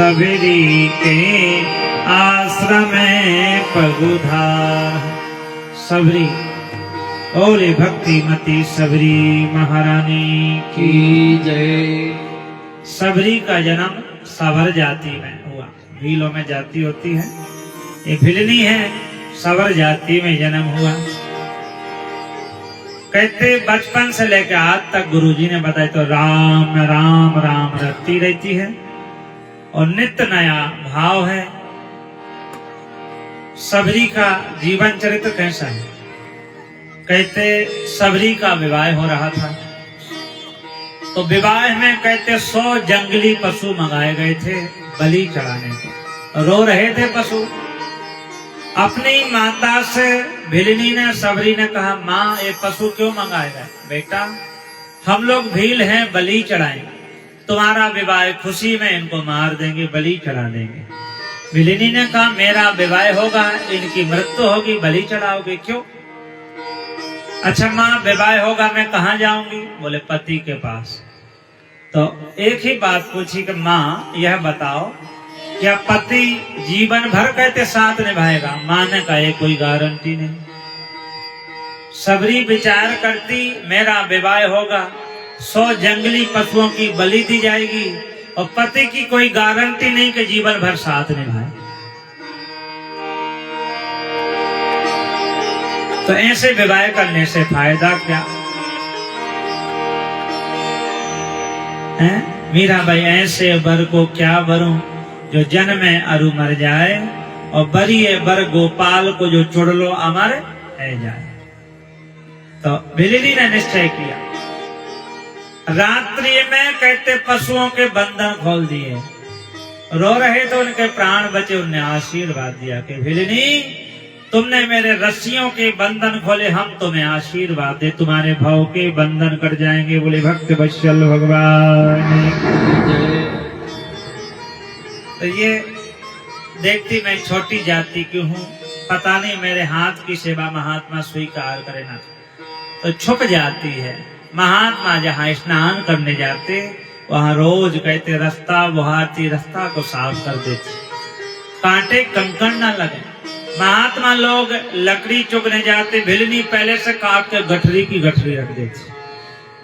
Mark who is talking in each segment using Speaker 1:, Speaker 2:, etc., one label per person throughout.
Speaker 1: सबरी के आश्रम पगुधार। सबरी बोले भक्तिमती सबरी महारानी
Speaker 2: की जय।
Speaker 1: सबरी का जन्म सवर जाति में हुआ। भीलों में जाति होती है, ये भिलनी है, सवर जाति में जन्म हुआ। कहते बचपन से लेकर आज तक गुरुजी ने बताया तो राम राम राम रटती रहती है और नित्य नया भाव है। सबरी का जीवन चरित्र कैसा है? कहते सबरी का विवाह हो रहा था, तो विवाह में कहते 100 जंगली पशु मंगाए गए थे बलि चढ़ाने को। रो रहे थे पशु। अपनी माता से भिलनी ने सबरी ने कहा, माँ ये पशु क्यों मंगाए गए? बेटा हम लोग भील हैं, बलि चढ़ाएंगे, तुम्हारा विवाह खुशी में इनको मार देंगे, बलि चढ़ा देंगे। भिलनी ने कहा मेरा विवाह होगा, इनकी मृत्यु होगी, बलि चढ़ाओगे क्यों? अच्छा माँ विवाह होगा, मैं कहाँ जाऊंगी? बोले पति के पास। तो एक ही बात पूछी कि माँ यह बताओ क्या पति जीवन भर कहते साथ निभाएगा? माँ ने कहा ये कोई गारंटी नहीं। सबरी विचार करती मेरा विवाह होगा, 100 जंगली पशुओं की बलि दी जाएगी और पति की कोई गारंटी नहीं कि जीवन भर साथ निभाए। तो ऐसे विवाह करने से फायदा क्या है? मीरा भाई ऐसे बर को क्या बरूं जो जन्मे अरु मर जाए, और बरिए बर गोपाल को जो चुड़ लो अमर है जाए। तो भिलनी ने निश्चय किया। रात्रि में कहते पशुओं के बंधन खोल दिए, रो रहे तो उनके प्राण बचे। उनने आशीर्वाद दिया कि भिलनी तुमने मेरे रस्सियों के बंधन खोले, हम तुम्हें आशीर्वाद दे, तुम्हारे भाव के बंधन कट जाएंगे। बोले भक्त वत्सल भगवान। तो ये देखती मैं छोटी जाति की हूँ, पता नहीं मेरे हाथ की सेवा महात्मा स्वीकार करे ना। तो छुप जाती है। महात्मा जहाँ स्नान करने जाते वहाँ रोज कहते रास्ता बुहारती, रास्ता को साफ कर देती, कांटे कंकड़ न लगे। महात्मा लोग लकड़ी चुगने जाते, भिलनी पहले से काट के गठरी की गठरी रख देती।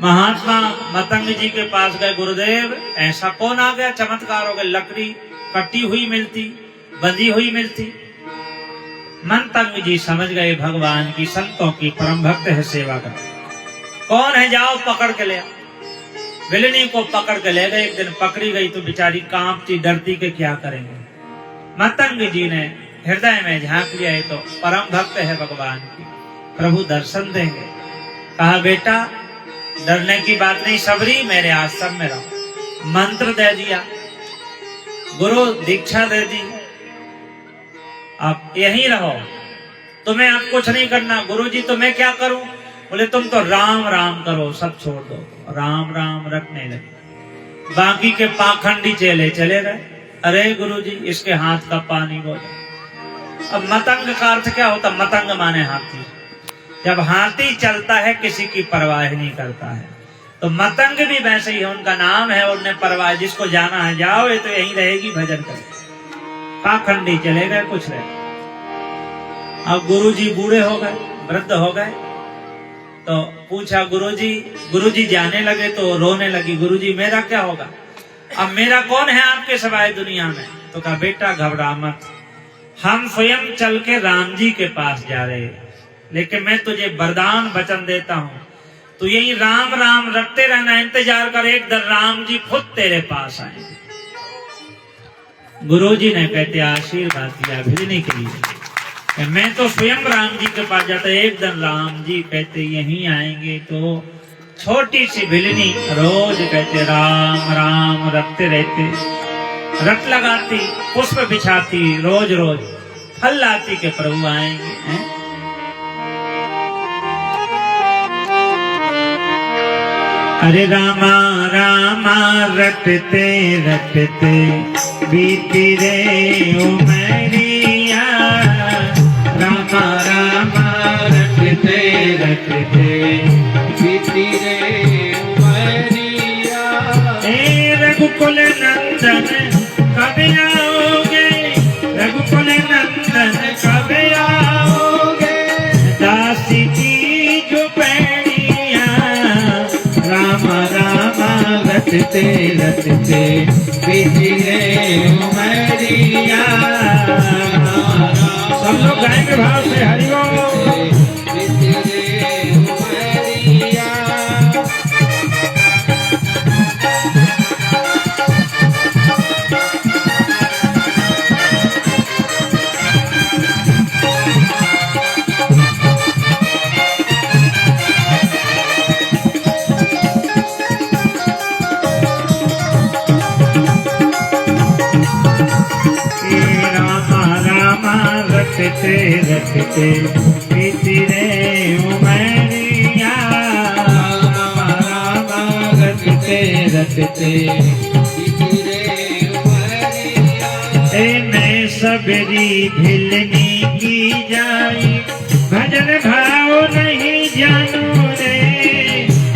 Speaker 1: महात्मा मतंग जी के पास गए, गुरुदेव ऐसा कौन आ गया, चमत्कार हो गया, लकड़ी कटी हुई मिलती, बंधी हुई मिलती। मतंग जी समझ गए भगवान की, संतों की परम भक्त है, सेवा कर। कौन है, जाओ पकड़ के ले आओ। भिलनी को पकड़ के ले गए। एक दिन पकड़ी गई तो बेचारी कांपती डरती के क्या करेंगे। मतंग जी ने हृदय में झांक लिया, है तो परम भक्त है भगवान की, प्रभु दर्शन देंगे। कहा बेटा डरने की बात नहीं, सबरी मेरे आश्रम में रहो। मंत्र दे दिया, गुरु दीक्षा दे दी, आप यहीं रहो, तुम्हें अब कुछ नहीं करना। गुरु जी तो मैं क्या करूं? बोले तुम तो राम राम करो, सब छोड़ दो। राम राम रटने लगे। बाकी के पाखंडी चेले चले गए। अरे गुरु जी इसके हाथ का पानी बोलो। अब मतंग का अर्थ क्या होता? मतंग माने हाथी। जब हाथी चलता है किसी की परवाह नहीं करता है, तो मतंग भी वैसे ही है, उनका नाम है, उन्हें परवाह, जिसको जाना है जाओ, ये तो यहीं रहेगी, भजन करे। पाखंडी चले गए, कुछ रहे। अब गुरुजी बूढ़े हो गए, वृद्ध हो गए, तो पूछा गुरुजी जाने लगे तो रोने लगी, गुरुजी मेरा क्या होगा? अब मेरा कौन है आपके सिवाय दुनिया में? तो कहा बेटा घबरा मत, हम स्वयं चल के राम जी के पास जा रहे, लेकिन मैं तुझे वरदान वचन देता हूँ, तू यही राम राम रटते रहना, इंतजार कर, एक दिन राम जी खुद तेरे पास आएंगे। गुरुजी ने कहते आशीर्वाद दिया भिलनी के लिए, मैं तो स्वयं राम जी के पास जाता, एक दिन राम जी कहते यहीं आएंगे। तो छोटी सी भिलनी रोज कहते राम राम रटते रहते, रट लगाती, पुष्प बिछाती, रोज रोज फल लाती के प्रभु आएंगे हैं? अरे रामा रामा रटते रटते बीती रे उमरिया, रामा रामा रटते रटते बीती रे उमरिया। रघुकुल नंदन कब कब आओगे रघुकुल नंदन कब आओगे दासी की झुपड़िया राम राम रटते रटते बिजले उमरिया सब लोग गाएंगे भाव से हरिओम रटते रटते बीती रे उमरिया राम रटते रटते बीती रे उमरिया मैं सबरी भिलनी की जाई भजन भाव नहीं जानू रे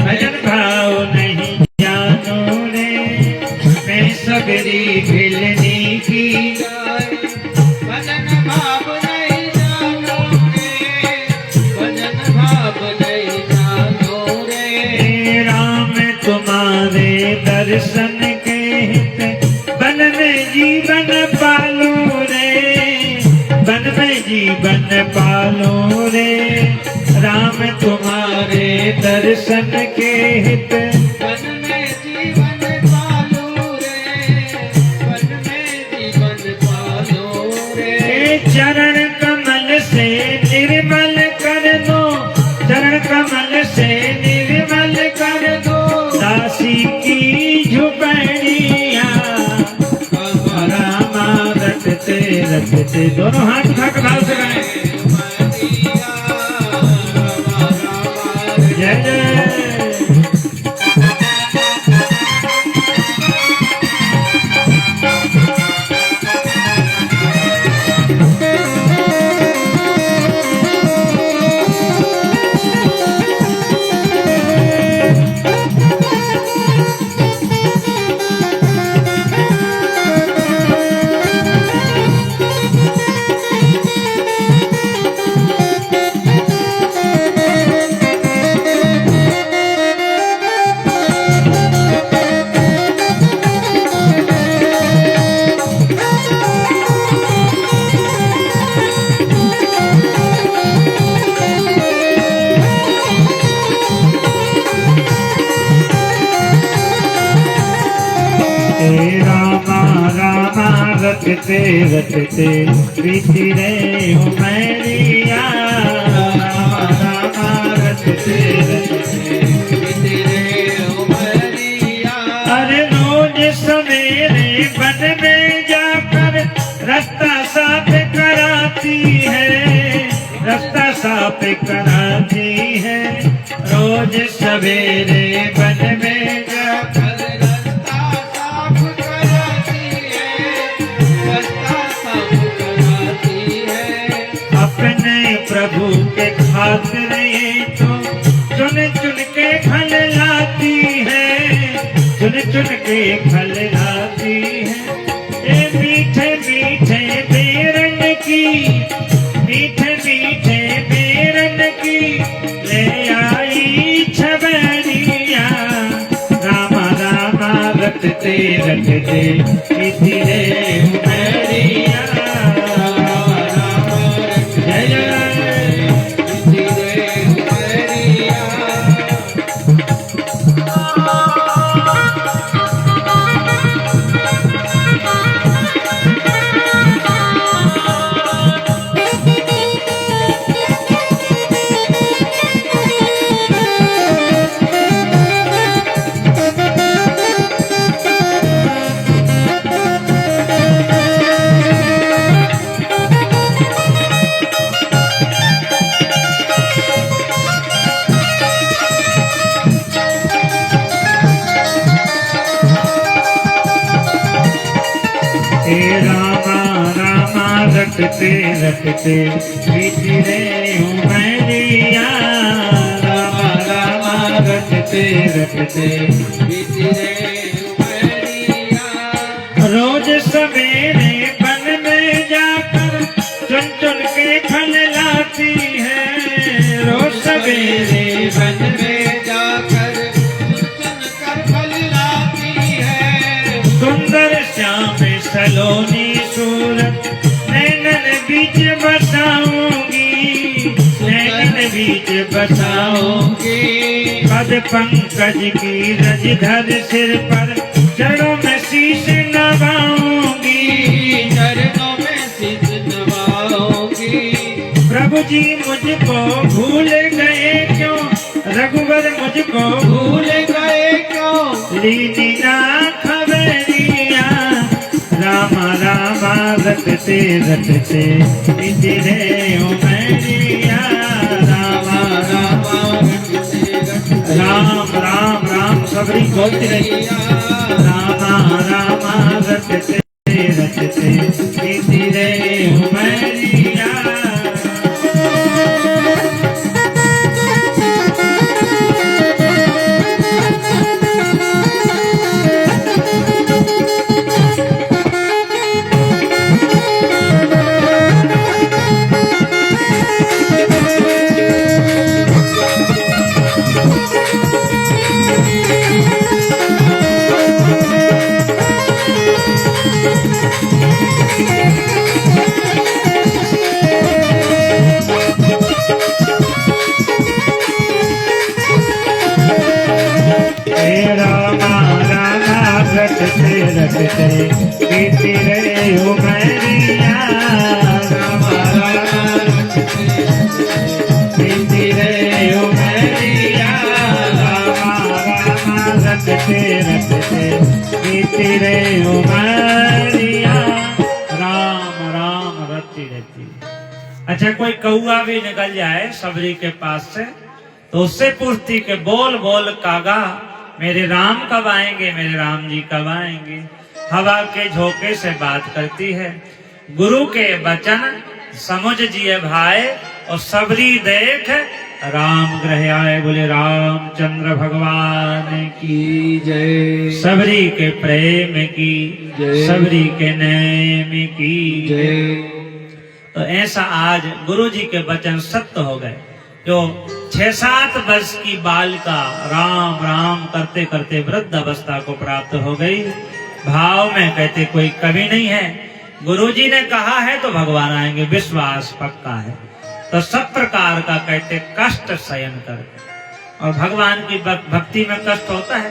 Speaker 1: भजन भाव नहीं जानू रे मैं सबरी भिलनी की जाई भजन भाव तुम्हारे दर्शन के हित बन में जीवन पालो रे बन में जीवन पालो रे राम तुम्हारे दर्शन के हित बन में जीवन पालो रे बन में जीवन पालो रे चरण कमल से निर्मल कर दो चरण कमल से निर्मल कर दो दासी की झुपड़िया राम रटते रटते दोनों हाथ उठा कर भाव से गाएं जय जय रटते रटते बीती रे उमरिया रटते रटते बीती रे उमरिया अरे रोज सवेरे वन में जाकर रास्ता साफ कराती है रास्ता साफ कराती है रोज सवेरे वन में जाकर प्रभु के खातिर ये तो चुन चुन के फल लाती है चुन चुन के फल लाती है ये मीठे मीठे बेरन की मीठे मीठे बेरन की ले आई छबड़िया राम राम रटते रटते धीरे उमरिया जय जय रटते रटते बीती रे उमरिया रामा रामा रटते रटते बीती रे उमरिया रोज सवेरे श्याम सलोनी सूरत नैनन बीच बसाऊंगी, नैनन बीच बसाऊंगी। पद पंकज की रज धर सिर पर चरणों में शीश नवाऊंगी,
Speaker 2: चरणों में शीश नवाऊंगी।
Speaker 1: प्रभु जी मुझको भूल गए क्यों, रघुवर मुझको
Speaker 2: भूल गए क्यों,
Speaker 1: लीनी ना खबरिया। रामा रामा रटते रटते तेरे उमरिया। रामा
Speaker 2: रामा रटते रटते
Speaker 1: राम राम राम सबरी बोलती रही। रामा रामा रटते रटते तेरे उमरिया। रटते रटते बीती रहे उमरिया। रामा रामा रटते बीती रहे उमरिया। रामा रामा रटते रटते बीती रहे उमरिया। राम राम रटती रहती। अच्छा, कोई कौआ भी निकल जाए सबरी के पास से तो उससे पूछती कि बोल बोल कागा, मेरे राम कब आएंगे, मेरे राम जी कब आएंगे। हवा के झोंके से बात करती है। गुरु के वचन समझ जिए भाई, और सबरी देख राम ग्रह आए। बोले रामचंद्र भगवान
Speaker 2: की जय,
Speaker 1: सबरी के प्रेम की
Speaker 2: जय,
Speaker 1: सबरी के नेम की
Speaker 2: जय।
Speaker 1: तो ऐसा आज गुरु जी के वचन सत्य हो गए। जो 6-7 वर्ष की बालिका राम राम करते करते वृद्ध अवस्था को प्राप्त हो गई। भाव में कहते कोई कमी नहीं है, गुरुजी ने कहा है तो भगवान आएंगे, विश्वास पक्का है। तो सब प्रकार का कहते कष्ट सहन कर, और भगवान की भक्ति में कष्ट होता है।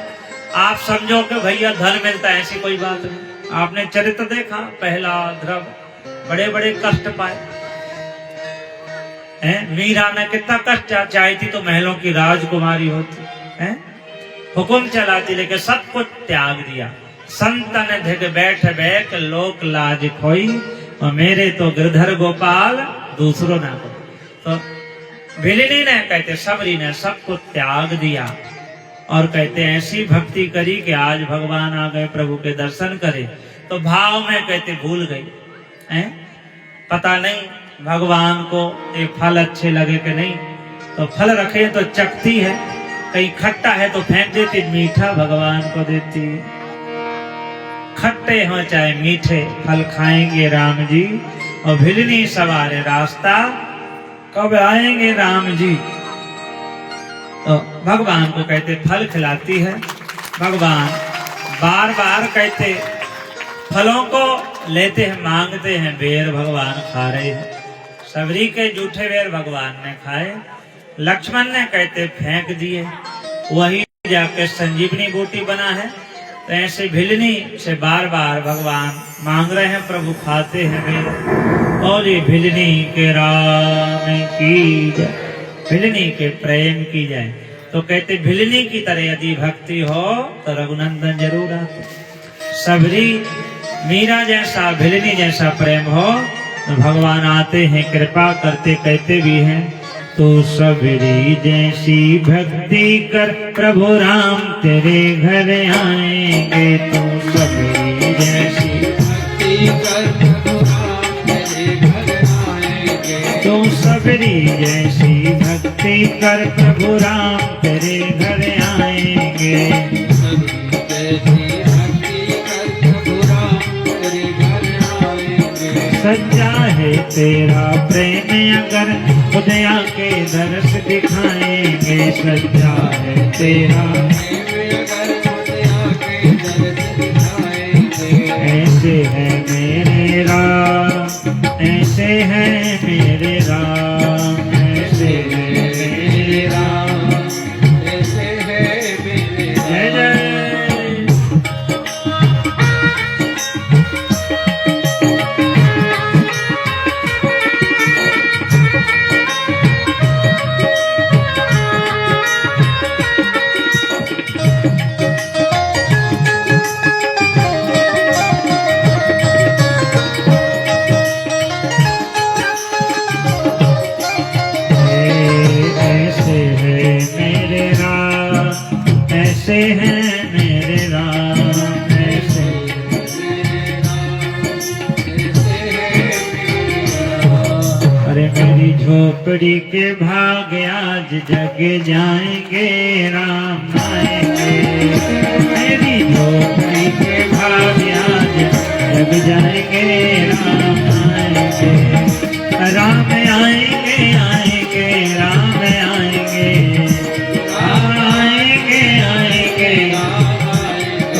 Speaker 1: आप समझो कि भैया धन मिलता है, ऐसी कोई बात नहीं। आपने चरित्र देखा, पहला ध्रुव बड़े बड़े कष्ट पाए। मीरा ने कितना कष्ट चाही थी तो महलों की राजकुमारी होती है, हुक्म चलाती, लेकिन सब कुछ त्याग दिया। संतन धिग बैठ बैठ लोक लाज खोई, और मेरे तो गिरधर गोपाल दूसरों ना को। तो भिलिनी ने कहते सबरी ने सब कुछ त्याग दिया, और कहते ऐसी भक्ति करी कि आज भगवान आ गए, प्रभु के दर्शन करे। तो भाव में कहते भूल गई। पता नहीं भगवान को ये फल अच्छे लगे कि नहीं, तो फल रखे तो चखती है, कहीं खट्टा है तो फेंक देती, मीठा भगवान को देती। खट्टे हो चाहे मीठे फल खाएंगे राम जी, और भिलनी सवारे रास्ता कब आएंगे राम जी। तो भगवान को कहते फल खिलाती है। भगवान बार बार कहते फलों को लेते हैं, मांगते हैं, बेर भगवान खा रहे हैं। सबरी के जूठे बेर भगवान ने खाए, लक्ष्मण ने कहते फेंक दिए, वही जाके संजीवनी बूटी बना है। तो ऐसे भिलनी से बार बार भगवान मांग रहे हैं, प्रभु खाते हैं बेर। और ये भिलनी के राम की जय, भिलनी के प्रेम की जाए। तो कहते भिलनी की तरह यदि भक्ति हो तो रघुनंदन जरूर आते। सबरी मीरा जैसा भिलनी जैसा प्रेम हो तो भगवान आते हैं, कृपा करते, कहते भी हैं तो सबरी जैसी भक्ति कर प्रभु राम तेरे घर आएंगे। तो सबरी जैसी
Speaker 2: भक्ति कर प्रभु राम तेरे घर आएंगे।
Speaker 1: तो सबरी जैसी भक्ति कर प्रभु राम तेरे घर आएंगे। सच्चा है तेरा प्रेम अगर खुदया के दर्श दिखाएंगे। सच्चा है तेरा
Speaker 2: प्रेम अगर खुदया के दर्श दिखाएंगे।
Speaker 1: ऐसे झोपड़ी के भाग आज जग जाएंगे राम आएंगे। मेरी झोपड़ी के भाग आज जग जाएंगे राम आएंगे। राम आएंगे आएंगे राम आएंगे आएंगे आएंगे।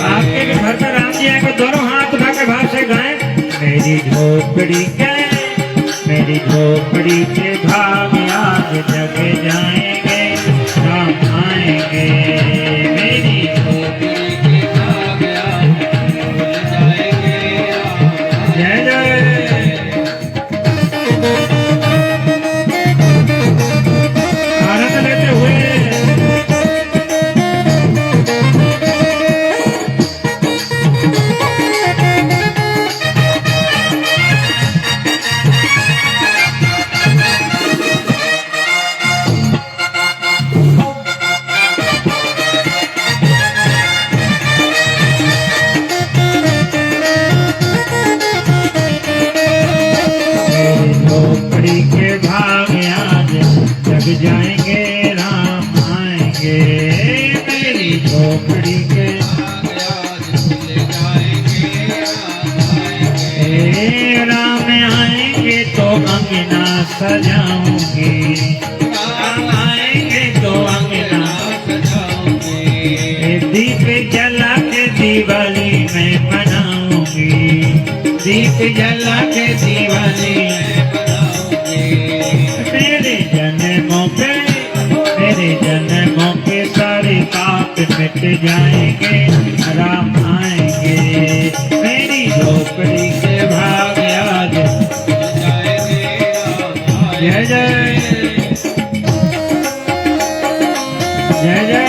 Speaker 1: आपके भी घर में राम जी आएंगे, दोनों हाथ उठा के भाव से गाएं। मेरी झोपड़ी के भाग आज जग जाएंगे राम आएंगे। मेरी
Speaker 2: झोपड़ी के भाग आज जग जाएंगे राम
Speaker 1: जय जय आनंद लेते हुए झोपड़ी के भाग आज जग जाएंगे राम आएंगे। मेरी झोपड़ी के
Speaker 2: भाग आज खुल जाएंगे राम आएंगे।
Speaker 1: राम आएंगे तो अंगना सजाऊंगी। राम आएंगे तो अंगना
Speaker 2: सजाऊंगे।
Speaker 1: दीप जला के दिवाली में मनाऊंगी। दीप जला के दिवाली मेरे जन्मों के सारे पाप मिट जाएंगे राम आएंगे। मेरी झोपड़ी के भाग आज
Speaker 2: जाएंगे राम
Speaker 1: जय जय जय जय।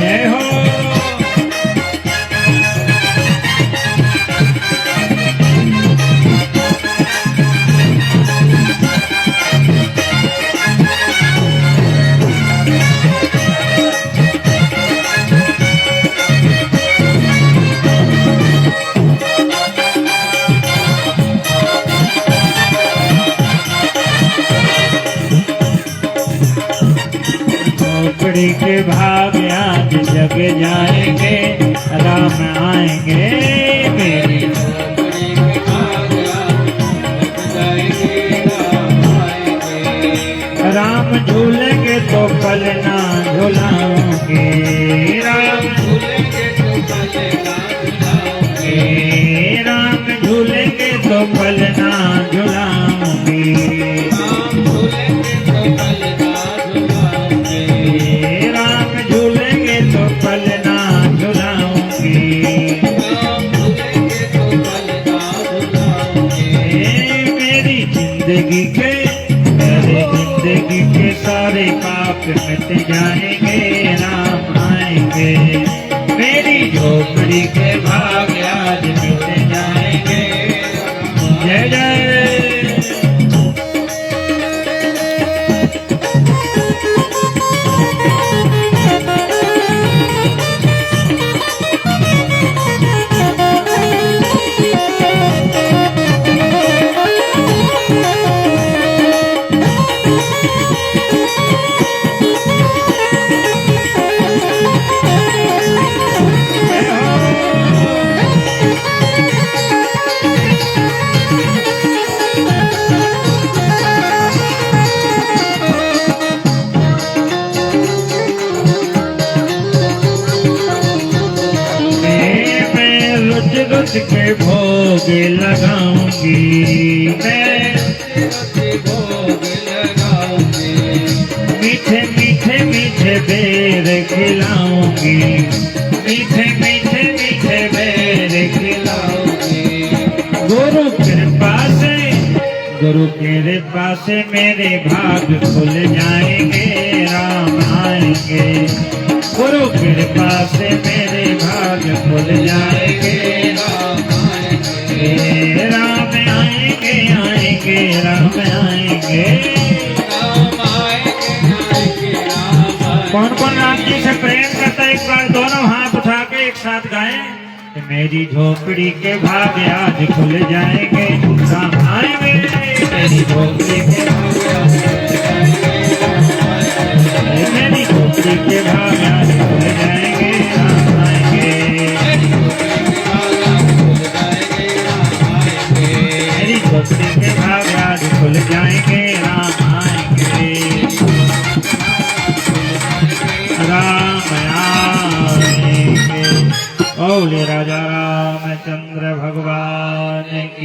Speaker 1: जय हो झोपड़ी के भाग आज जग जाएंगे राम आएंगे। मेरी
Speaker 2: झोपड़ी के भाग आज जग जाएंगे राम आएंगे।
Speaker 1: राम झूलेंगे तो पलना झुलाऊंगी। राम
Speaker 2: झूलेंगे तो पलना झुलाऊंगे।
Speaker 1: राम झूलेंगे तो पलना झुलाऊंगी।
Speaker 2: राम झूलेंगे तो पलना झुलाऊंगे।
Speaker 1: राम झूलेंगे तो पलना झुलाऊंगी।
Speaker 2: राम झूलेंगे तो पलना झुलाऊंगे।
Speaker 1: मेरी जिंदगी के सारे पाप मिट जाएंगे राम आएंगे। मेरी झोपड़ी के भाग आज मिट जाएंगे जय जय। रुच के भोग लगाऊंगी। मैं
Speaker 2: भोग लगाऊंगी।
Speaker 1: मीठे मीठे मीठे बेर खिलाऊंगी। मीठे मीठे मीठे बेर खिलाऊंगी। गुरु कृपा से मेरे भाग खुल जाएंगे राम आएंगे। गुरु कृपा से मेरे भाग खुल जाएंगे राम आएंगे। राम आएंगे आएंगे राम आएंगे।
Speaker 2: राम आएंगे आएंगे
Speaker 1: दोनों हाथ उठा के एक साथ गाएं कि मेरी झोपड़ी के भाग आज खुल जाएंगे, राम आएंगे। मेरी झोपड़ी के मेरी झोपड़ी के भाग आज खुल जाएंगे, राम आएंगे। मेरी झोपड़ी के भाग आज खुल जाएंगे, राम आएंगे। राम आएंगे। बोले राजा रामचंद्र भगवान